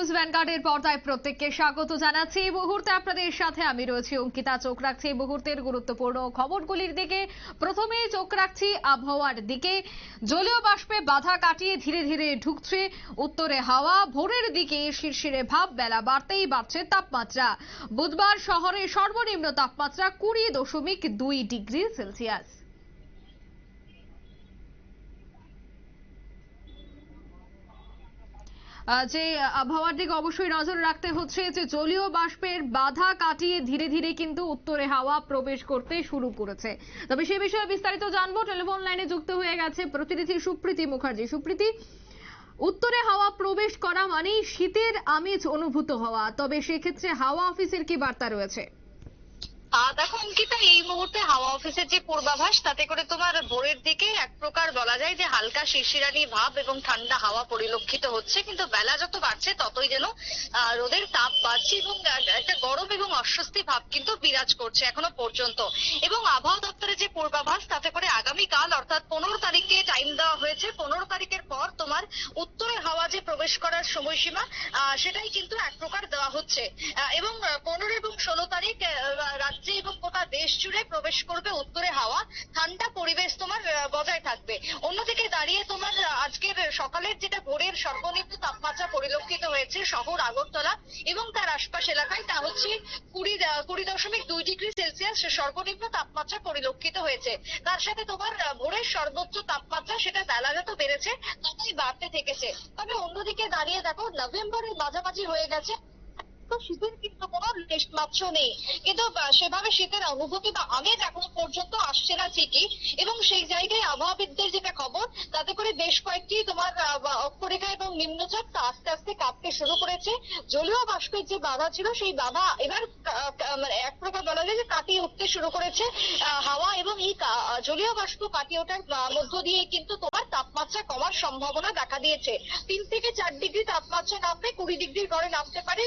News ভ্যানগার্ডের পর্দায় প্রত্যেককে স্বাগত জানাচ্ছি। এই মুহূর্তে আপনাদের সাথে আমি রয়েছি অঙ্কিতা। চোখ রাখছি এই মুহূর্তের গুরুত্বপূর্ণ খবরগুলির দিকে। প্রথমেই চোখ রাখছি আবহাওয়ার দিকে। জলীয় বাষ্পে বাধা কাটিয়ে ধীরে ধীরে ঢুকছে উত্তরে হাওয়া। ভোরের দিকে শিরশিরে ভাব, বেলা বাড়তেই বাড়ছে তাপমাত্রা। বুধবার শহরে সর্বনিম্ন তাপমাত্রা 20.2 ডিগ্রি সেলসিয়াস। যে আবহাওয়ার দিকে অবশ্যই নজর রাখতে হচ্ছে যে জলীয় বাষ্পের বাধা কাটিয়ে ধীরে ধীরে কিন্তু উত্তরে হাওয়া প্রবেশ করতে শুরু করেছে। তবে সে বিষয়ে বিস্তারিত জানবো। টেলিফোন লাইনে যুক্ত হয়ে গেছে প্রতিনিধি সুপ্রীতি মুখার্জি। সুপ্রীতি, উত্তরে হাওয়া প্রবেশ করা মানেই শীতের আমেজ অনুভূত হওয়া, তবে সেক্ষেত্রে হাওয়া অফিসের কি বার্তা রয়েছে? দেখো অঙ্কিতা, এই মুহূর্তে হাওয়া অফিসের যে পূর্বাভাস, তাতে করে তোমার ভোরের দিকে এক প্রকার বলা যায় যে হালকা শিরশিরানি ভাব এবং ঠান্ডা হাওয়া পরিলক্ষিত হচ্ছে, কিন্তু বেলা যত বাড়ছে ততই যেন রোদের তাপ বাড়ছে এবং একটা গরম এবং অস্বস্তি ভাব কিন্তু বিরাজ করছে এখনো পর্যন্ত। এবং আবহাওয়া দপ্তরের যে পূর্বাভাস, তাতে করে আগামীকাল অর্থাৎ 15 তারিখে টাইম দেওয়া হয়েছে। 15 তারিখের পর তোমার উত্তরের হাওয়া যে প্রবেশ করার সময়সীমা, সেটাই কিন্তু এক প্রকার দেওয়া হচ্ছে। এবং 15 এবং 16 তারিখ রাজ্যে এবং গোটা দেশ জুড়ে প্রবেশ করবে উত্তরে হাওয়া। ঠান্ডা পরিবেশ তোমার বজায় থাকবে। অন্যদিকে দাঁড়িয়ে তোমার আজকের সকালের যেটা ভোরের সর্বনিম্ন তাপমাত্রা পরিলক্ষিত হয়েছে শহর আগরতলা এবং তার আশপাশ এলাকায়, তা হচ্ছে 20.2 ডিগ্রি সেলসিয়াস সর্বনিম্ন তাপমাত্রা পরিলক্ষিত হয়েছে। তার সাথে তোমার ভোরের সর্বোচ্চ তাপমাত্রা সেটা বেলা যত বেড়েছে ততই বাড়তে থেকেছে। তবে অন্যদিকে দাঁড়িয়ে দেখো, নভেম্বরের মাঝামাঝি হয়ে গেছে, শীতের কিন্তু কোনো লেশ মাত্র নেই, কিন্তু সেভাবে শীতের অনুভূতি বা আমেজ এখনো পর্যন্ত আসছে না ঠিকই। এবং সেই জায়গায় আবহাওয়াবিদদের যেটা খবর, তাতে করে বেশ কয়েকটি তোমার অক্ষরেখা এবং নিম্নচাপ তা আস্তে আস্তে কাঁপতে শুরু করেছে। জলীয় বাষ্পের যে বাধা ছিল, সেই বাধা এবার মানে এক প্রকার বলা যায় যে কাটিয়ে উঠতে শুরু করেছে হাওয়া। এবং এই জলীয় বাষ্প কাটিয়ে ওঠার মধ্য দিয়ে কিন্তু তোমার তাপমাত্রা কমার সম্ভাবনা দেখা দিয়েছে। 3 থেকে 4 ডিগ্রি তাপমাত্রা নামবে, 20 ডিগ্রির ঘরে নামতে পারে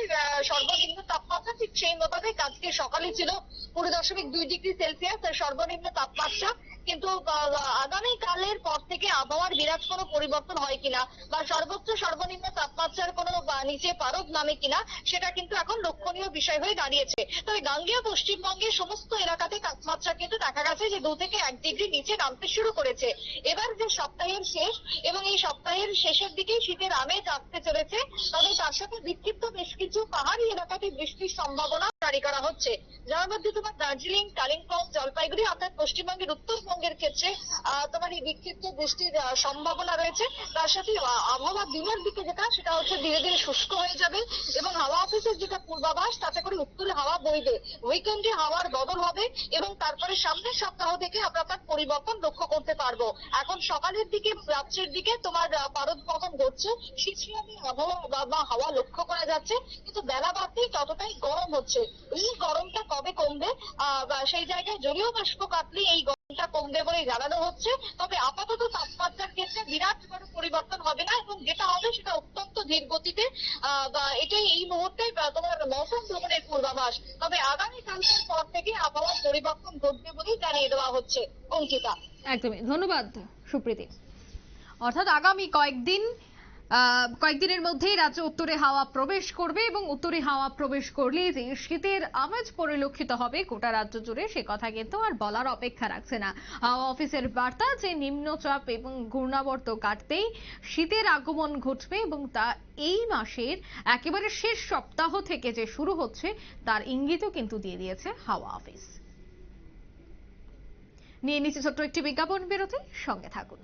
সর্বনিম্ন তাপমাত্রা। ঠিক সেই মোতাবেক আজকে সকালে ছিল 20.2 ডিগ্রি সেলসিয়াস সর্বনিম্ন তাপমাত্রা। কিন্তু আগামীকালের পর থেকে আবহাওয়ার বিরাট কোনো পরিবর্তন হয় কিনা বা সর্বোচ্চ সর্বনিম্ন তাপমাত্রার কোনো নিচে পারদ নামে কিনা, সেটা কিন্তু এখন লক্ষণীয় বিষয় হয়ে দাঁড়িয়েছে। তবে গাঙ্গেয় পশ্চিমবঙ্গের সমস্ত এলাকাতে তাপমাত্রা কিন্তু দেখা গেছে যে 2 থেকে 1 ডিগ্রি নিচে নামতে শুরু করেছে। এবার যে সপ্তাহের শেষ এবং এই সপ্তাহের শেষের দিকেই শীতের আমেজ আসতে চলেছে। তবে তার সাথে বিক্ষিপ্ত বেশ কিছু পাহাড়ি এলাকাতে বৃষ্টির সম্ভাবনা জারি করা হচ্ছে, যার মধ্যে তোমার দার্জিলিং, কালিম্পং, জলপাইগুড়ি অর্থাৎ পশ্চিমবঙ্গের উত্তরবঙ্গের ক্ষেত্রে তোমার এই বিক্ষিপ্ত বৃষ্টির সম্ভাবনা রয়েছে। তার সাথে আবহাওয়া দিনের দিকে যেটা, সেটা হচ্ছে ধীরে ধীরে শুষ্ক হয়ে যাবে এবং হাওয়া অফিসের যেটা পূর্বাভাস, তাতে করে উত্তরে হাওয়া বইবে। উইকেন্ডে হাওয়ার বদল হবে এবং তারপরে সামনের সপ্তাহ থেকে আমরা তার পরিবর্তন লক্ষ্য করতে পারবো। এখন সকালের দিকে, রাত্রের দিকে তোমার পারদ পতন ঘটছে, শীতশীলানি আবহাওয়া বা হাওয়া লক্ষ্য করা যাচ্ছে, কিন্তু বেলা বাড়তেই ততটাই গরম হচ্ছে। এই গরমটা কবে কমবে, সেই জায়গায় জলীয় বাষ্প কাটলে এই গরমটা কমবে বলে জানানো হচ্ছে। তবে আপাতত তাপমাত্রার ক্ষেত্রে বিরাট বড় পরিবর্তন হবে না এবং যেটা হবে সেটা অত্যন্ত ধীর গতিতে। এটাই এই মুহূর্তে তোমার মৌসুম ভ্রমণের পূর্বাভাস। তবে আগামীকালের পর থেকে আবহাওয়ার পরিবর্তন ঘটবে বলেই জানিয়ে দেওয়া হচ্ছে অঙ্কিতা। একদমই ধন্যবাদ সুপ্রীতি। অর্থাৎ আগামী কয়েকদিনের মধ্যেই রাজ্য উত্তরে হাওয়া প্রবেশ করবে এবং উত্তরে হাওয়া প্রবেশ করলে যে শীতের আমেজ পরিলক্ষিত হবে গোটা রাজ্য জুড়ে, সে কথা কিন্তু আর বলার অপেক্ষা রাখছে না। হাওয়া অফিসের বার্তা যে নিম্নচাপ এবং ঘূর্ণাবর্ত কাটতেই শীতের আগমন ঘটবে এবং তা এই মাসের একেবারে শেষ সপ্তাহ থেকে যে শুরু হচ্ছে তার ইঙ্গিতও কিন্তু দিয়ে দিয়েছে হাওয়া অফিস। নিয়ে নিচ্ছে ছোট্ট একটি বিজ্ঞাপন বিরতি, সঙ্গে থাকুন।